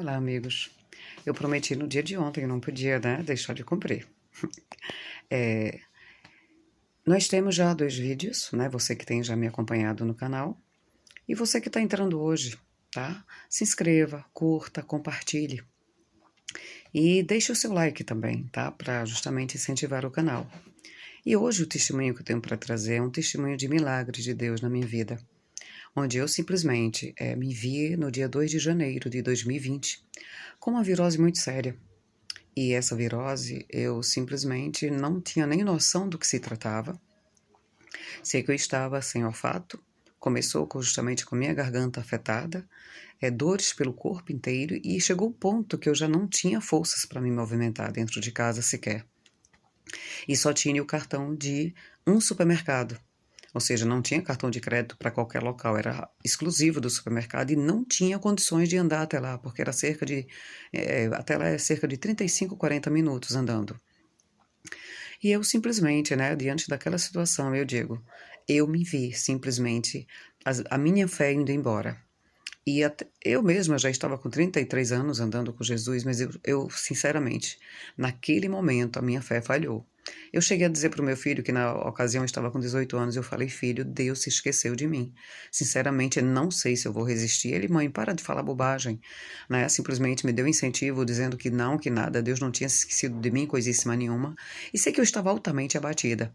Olá, amigos. Eu prometi no dia de ontem, não podia, né, deixar de cumprir. É, nós temos já 2 vídeos, né, você que tem já me acompanhado no canal, e você que está entrando hoje, tá? Se inscreva, curta, compartilhe e deixe o seu like também, tá? Para justamente incentivar o canal. E hoje o testemunho que eu tenho para trazer é um testemunho de milagre de Deus na minha vida, onde eu simplesmente me vi no dia 2 de janeiro de 2020 com uma virose muito séria. E essa virose, eu simplesmente não tinha nem noção do que se tratava. Sei que eu estava sem olfato, começou justamente com minha garganta afetada, dores pelo corpo inteiro e chegou o ponto que eu já não tinha forças para me movimentar dentro de casa sequer. E só tinha o cartão de um supermercado. Ou seja, não tinha cartão de crédito para qualquer local, era exclusivo do supermercado e não tinha condições de andar até lá, porque era até lá é cerca de 35, 40 minutos andando. E eu simplesmente, né, diante daquela situação, eu digo, eu me vi simplesmente a minha fé indo embora. E eu mesma já estava com 33 anos andando com Jesus, mas eu sinceramente, naquele momento, a minha fé falhou. Eu cheguei a dizer para o meu filho, que na ocasião eu estava com 18 anos, eu falei, filho, Deus se esqueceu de mim. Sinceramente, não sei se eu vou resistir. Ele, mãe, para de falar bobagem. Né? Simplesmente me deu incentivo, dizendo que não, que nada, Deus não tinha se esquecido de mim, coisíssima nenhuma. E sei que eu estava altamente abatida.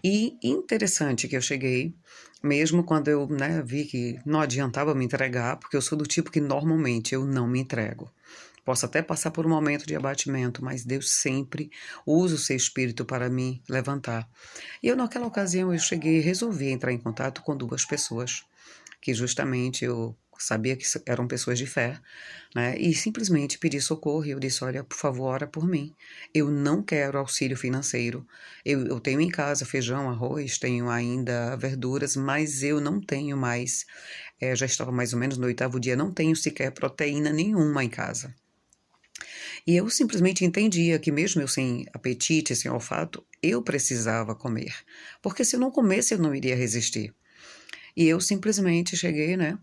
E interessante que eu cheguei, mesmo quando eu, né, vi que não adiantava me entregar, porque eu sou do tipo que normalmente eu não me entrego. Posso até passar por um momento de abatimento, mas Deus sempre usa o seu espírito para me levantar. E eu, naquela ocasião, eu cheguei e resolvi entrar em contato com 2 pessoas, que justamente eu sabia que eram pessoas de fé, né? E simplesmente pedi socorro e eu disse, olha, por favor, ora por mim. Eu não quero auxílio financeiro. Eu tenho em casa feijão, arroz, tenho ainda verduras, mas eu não tenho mais, já estava mais ou menos no 8º dia, não tenho sequer proteína nenhuma em casa. E eu simplesmente entendia que mesmo eu sem apetite, sem olfato, eu precisava comer. Porque se eu não comesse, eu não iria resistir. E eu simplesmente cheguei, né?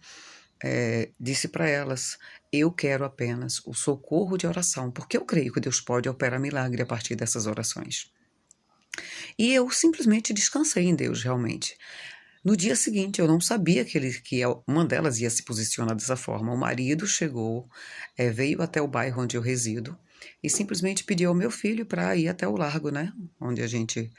Disse para elas, eu quero apenas o socorro de oração, porque eu creio que Deus pode operar milagre a partir dessas orações. E eu simplesmente descansei em Deus, realmente. No dia seguinte, eu não sabia que uma delas ia se posicionar dessa forma. O marido chegou, veio até o bairro onde eu resido e simplesmente pediu ao meu filho para ir até o largo, né? Onde a gente,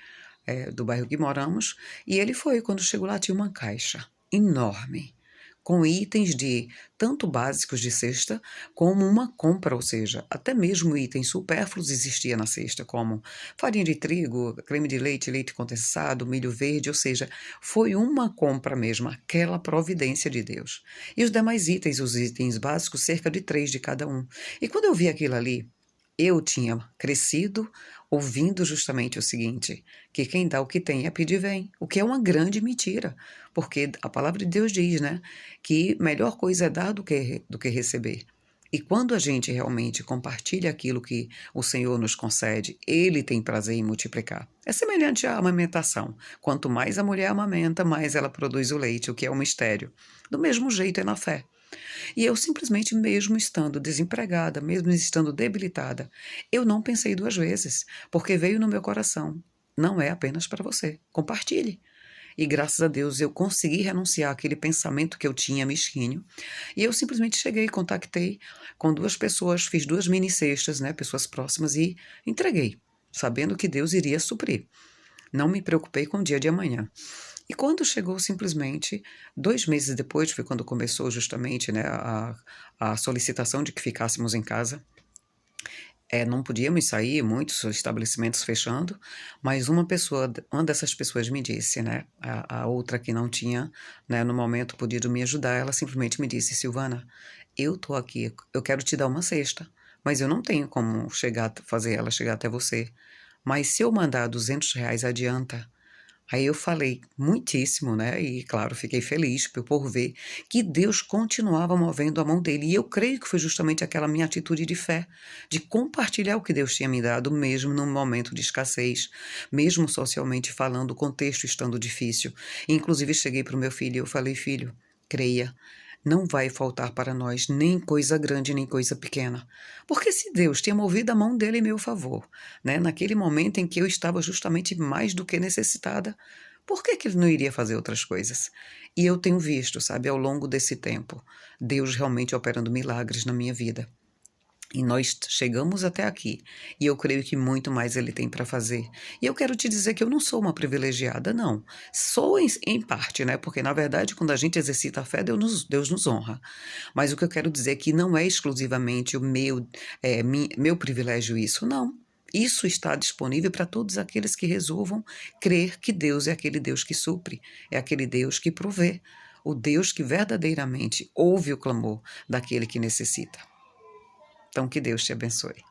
do bairro que moramos. E ele foi. Quando chegou lá, tinha uma caixa enorme, com itens de tanto básicos de cesta, como uma compra, ou seja, até mesmo itens supérfluos existia na cesta, como farinha de trigo, creme de leite, leite condensado, milho verde, ou seja, foi uma compra mesmo, aquela providência de Deus. E os demais itens, os itens básicos, cerca de 3 de cada um. E quando eu vi aquilo ali, eu tinha crescido ouvindo justamente o seguinte, que quem dá o que tem é pedir vem, o que é uma grande mentira, porque a palavra de Deus diz, né, que melhor coisa é dar do que receber. E quando a gente realmente compartilha aquilo que o Senhor nos concede, Ele tem prazer em multiplicar. É semelhante à amamentação. Quanto mais a mulher amamenta, mais ela produz o leite, o que é um mistério. Do mesmo jeito é na fé. E eu simplesmente, mesmo estando desempregada, mesmo estando debilitada, eu não pensei 2 vezes, porque veio no meu coração. Não é apenas para você. Compartilhe. E graças a Deus eu consegui renunciar àquele pensamento que eu tinha mesquinho. E eu simplesmente cheguei, contactei com 2 pessoas, fiz 2 mini cestas, né, pessoas próximas, e entreguei, sabendo que Deus iria suprir. Não me preocupei com o dia de amanhã. E quando chegou simplesmente, 2 meses depois, foi quando começou justamente, né, a solicitação de que ficássemos em casa. Não podíamos sair, muitos estabelecimentos fechando, mas uma dessas pessoas me disse, né, a outra que não tinha, né, no momento podido me ajudar, ela simplesmente me disse, Silvana, eu tô aqui, eu quero te dar uma cesta, mas eu não tenho como fazer ela chegar até você. Mas se eu mandar R$ 200 adianta. Aí eu falei muitíssimo, né, e claro, fiquei feliz por ver que Deus continuava movendo a mão dele, e eu creio que foi justamente aquela minha atitude de fé, de compartilhar o que Deus tinha me dado, mesmo num momento de escassez, mesmo socialmente falando, o contexto estando difícil. Inclusive cheguei para o meu filho e eu falei, filho, creia, não vai faltar para nós nem coisa grande, nem coisa pequena. Porque se Deus tinha movido a mão dele em meu favor, né, naquele momento em que eu estava justamente mais do que necessitada, por que que ele não iria fazer outras coisas? E eu tenho visto, sabe, ao longo desse tempo, Deus realmente operando milagres na minha vida. E nós chegamos até aqui, e eu creio que muito mais ele tem para fazer. E eu quero te dizer que eu não sou uma privilegiada, não. Sou em parte, né? Porque, na verdade, quando a gente exercita a fé, Deus nos honra. Mas o que eu quero dizer é que não é exclusivamente o meu privilégio isso, não. Isso está disponível para todos aqueles que resolvam crer que Deus é aquele Deus que supre, é aquele Deus que provê, o Deus que verdadeiramente ouve o clamor daquele que necessita. Então, que Deus te abençoe.